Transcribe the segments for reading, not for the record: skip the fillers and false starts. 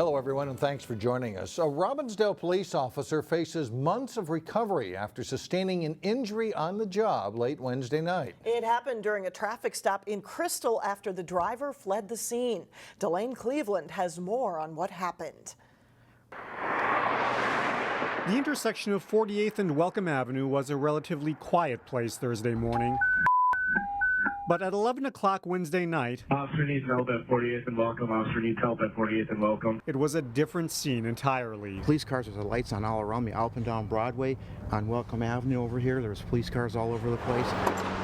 Hello, everyone, and thanks for joining us. A Robbinsdale police officer faces months of recovery after sustaining an injury on the job late Wednesday night. It happened during a traffic stop in Crystal after the driver fled the scene. Delane Cleveland has more on what happened. The intersection of 48th and Welcome Avenue was a relatively quiet place Thursday morning. But at 11 o'clock Wednesday night, Officer needs help at 48th and Welcome. Officer needs help at 48th and Welcome. it was a different scene entirely. Police cars with the lights on all around me, up and down Broadway, on Welcome Avenue over here. There was police cars all over the place.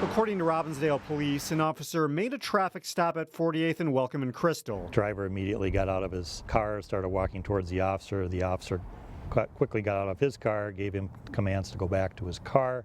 According to Robbinsdale police, an officer made a traffic stop at 48th and Welcome in Crystal. Driver immediately got out of his car, started walking towards the officer. The officer quickly got out of his car, gave him commands to go back to his car.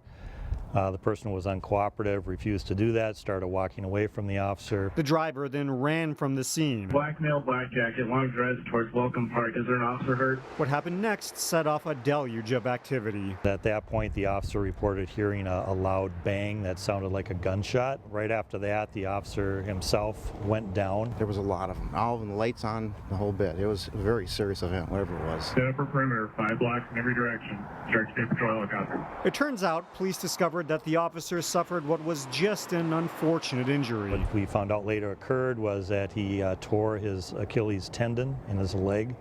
The person was uncooperative, refused to do that, started walking away from the officer. The driver then ran from the scene. Black male, black jacket, long dress towards Welcome Park. Is there an officer hurt? What happened next set off a deluge of activity. At that point, the officer reported hearing a loud bang that sounded like a gunshot. Right after that, the officer himself went down. There was a lot of them, all of them, the lights on, the whole bit. It was a very serious event, whatever it was. Set up a perimeter, 5 blocks in every direction. Start State Patrol helicopter. It turns out police discovered that the officer suffered what was just an unfortunate injury. What we found out later occurred was that he tore his Achilles tendon in his leg,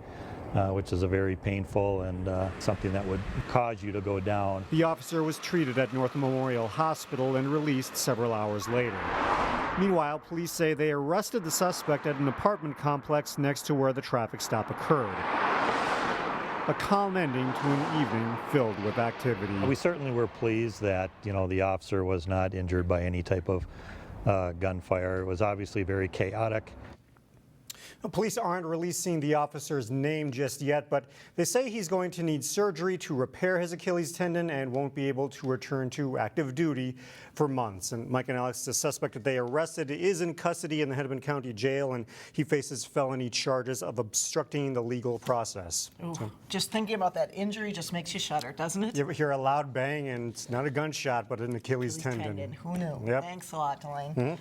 which is a very painful and something that would cause you to go down. The officer was treated at North Memorial Hospital and released several hours later. Meanwhile, police say they arrested the suspect at an apartment complex next to where the traffic stop occurred. A calm ending to an evening filled with activity. We certainly were pleased that, the officer was not injured by any type of gunfire. It was obviously very chaotic. Police aren't releasing the officer's name just yet, but they say he's going to need surgery to repair his Achilles tendon and won't be able to return to active duty for months. And Mike and Alex, the suspect that they arrested is in custody in the Hennepin County Jail, and he faces felony charges of obstructing the legal process. Just thinking about that injury just makes you shudder, doesn't it? You ever hear a loud bang and it's not a gunshot, but an Achilles tendon. Who knew? Yep. Thanks a lot, Delane.